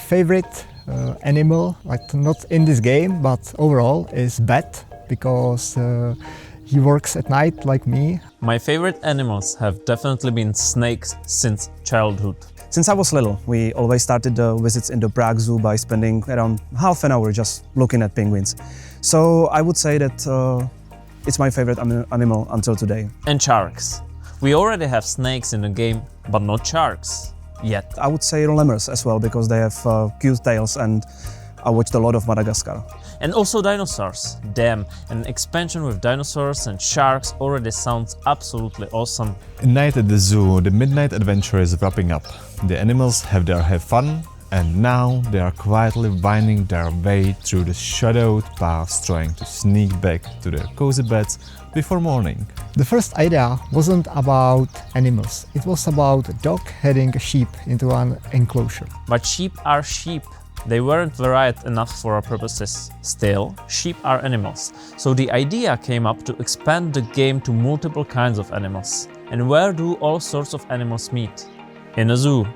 favorite animal, like not in this game, but overall, is bat, because he works at night like me. My favorite animals have definitely been snakes since childhood. Since I was little, we always started the visits in the Prague Zoo by spending around half an hour just looking at penguins. So I would say that it's my favorite animal until today. And sharks. We already have snakes in the game, but not sharks. Yet. I would say lemurs as well, because they have cute tails, and I watched a lot of Madagascar. And also dinosaurs. Damn, an expansion with dinosaurs and sharks already sounds absolutely awesome. A night at the zoo, the midnight adventure is wrapping up. The animals have fun, and now they are quietly winding their way through the shadowed paths, trying to sneak back to their cozy beds before morning. The first idea wasn't about animals, it was about a dog heading a sheep into an enclosure. But sheep are sheep. They weren't varied enough for our purposes. Still, sheep are animals. So the idea came up to expand the game to multiple kinds of animals. And where do all sorts of animals meet? In a zoo.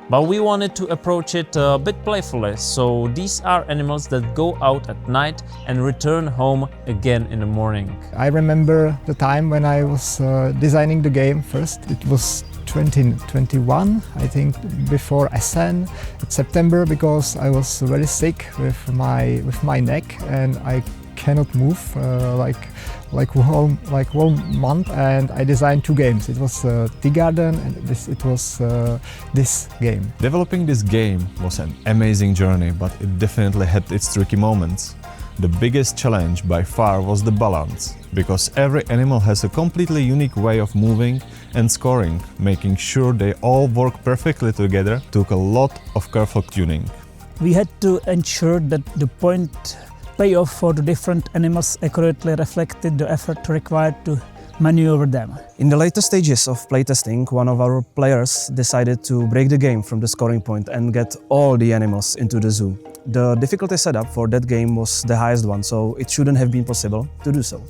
But we wanted to approach it a bit playfully, so these are animals that go out at night and return home again in the morning. I remember the time when I was designing the game first. It was 2021, I think, before SN. It's September, because I was very sick with my neck and I cannot move like whole month, and I designed 2 games. It was Tea Garden and it was this game. Developing this game was an amazing journey, but it definitely had its tricky moments. The biggest challenge by far was the balance, because every animal has a completely unique way of moving and scoring. Making sure they all work perfectly together took a lot of careful tuning. We had to ensure that the point payoff for the different animals accurately reflected the effort required to maneuver them. In the later stages of playtesting, one of our players decided to break the game from the scoring point and get all the animals into the zoo. The difficulty setup for that game was the highest one, so it shouldn't have been possible to do so.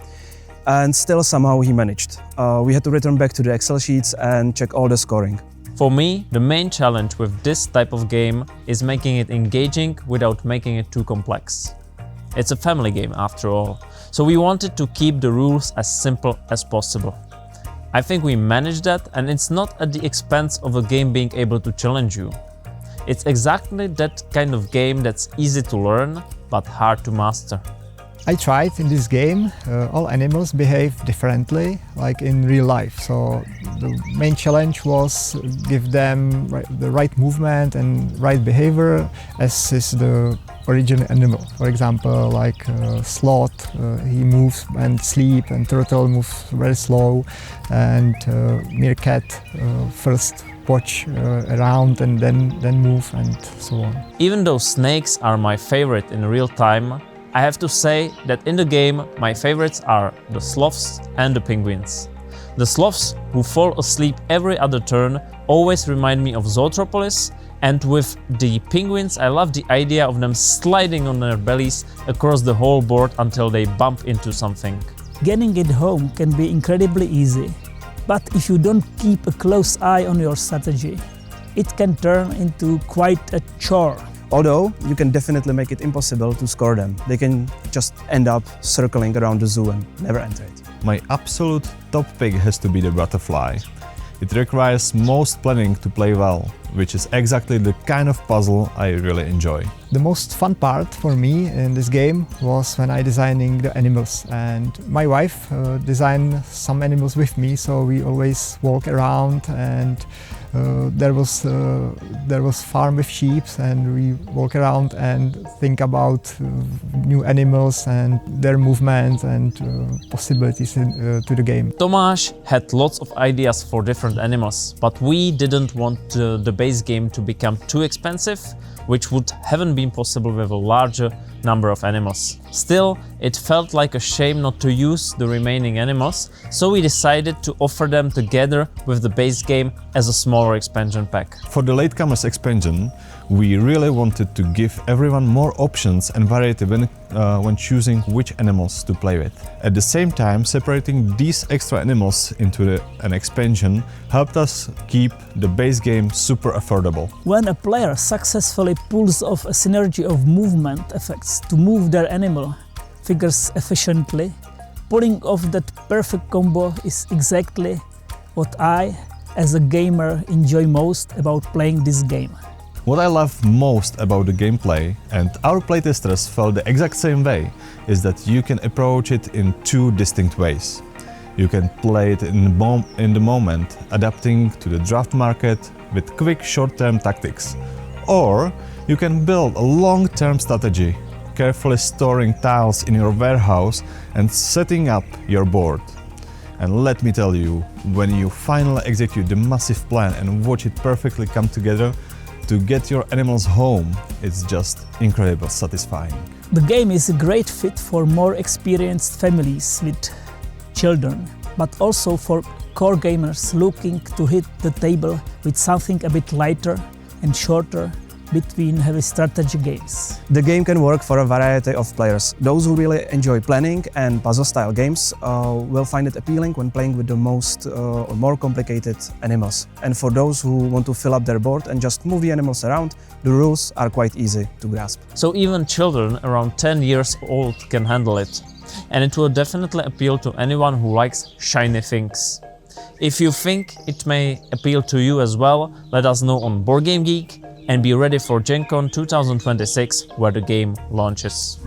And still somehow he managed. We had to return back to the Excel sheets and check all the scoring. For me, the main challenge with this type of game is making it engaging without making it too complex. It's a family game after all, so we wanted to keep the rules as simple as possible. I think we managed that, and it's not at the expense of a game being able to challenge you. It's exactly that kind of game that's easy to learn, but hard to master. I tried in this game, all animals behave differently, like in real life. So the main challenge was give them the right movement and right behavior as is the original animal. For example, like sloth, he moves and sleep, and turtle moves very slow, and meerkat first watch around and then move, and so on. Even though snakes are my favorite in real time, I have to say that in the game my favorites are the sloths and the penguins. The sloths, who fall asleep every other turn, always remind me of Zootropolis, and with the penguins I love the idea of them sliding on their bellies across the whole board until they bump into something. Getting it home can be incredibly easy, but if you don't keep a close eye on your strategy, it can turn into quite a chore. Although you can definitely make it impossible to score them. They can just end up circling around the zoo and never enter it. My absolute top pick has to be the butterfly. It requires most planning to play well, which is exactly the kind of puzzle I really enjoy. The most fun part for me in this game was when I designing the animals, and my wife designed some animals with me, so we always walk around, and there was farm with sheep, and we walk around and think about new animals and their movements and possibilities to the game. Tomáš had lots of ideas for different animals, but we didn't want the base game to become too expensive, which would haven't been possible with a larger number of animals. Still, it felt like a shame not to use the remaining animals, so we decided to offer them together with the base game as a smaller expansion pack. For the Latecomers expansion, We really wanted to give everyone more options and variety when choosing which animals to play with. At the same time, separating these extra animals into an expansion helped us keep the base game super affordable. When a player successfully pulls off a synergy of movement effects to move their animal figures efficiently, pulling off that perfect combo is exactly what I, as a gamer, enjoy most about playing this game. What I love most about the gameplay, and our playtesters felt the exact same way, is that you can approach it in two distinct ways. You can play it in the moment, adapting to the draft market with quick short-term tactics. Or you can build a long-term strategy, carefully storing tiles in your warehouse and setting up your board. And let me tell you, when you finally execute the massive plan and watch it perfectly come together, to get your animals home, it's just incredibly satisfying. The game is a great fit for more experienced families with children, but also for core gamers looking to hit the table with something a bit lighter and shorter between heavy strategy games. The game can work for a variety of players. Those who really enjoy planning and puzzle-style games will find it appealing when playing with the most or more complicated animals. And for those who want to fill up their board and just move the animals around, the rules are quite easy to grasp. So even children around 10 years old can handle it. And it will definitely appeal to anyone who likes shiny things. If you think it may appeal to you as well, let us know on Board Game Geek, and be ready for Gencon 2026, where the game launches.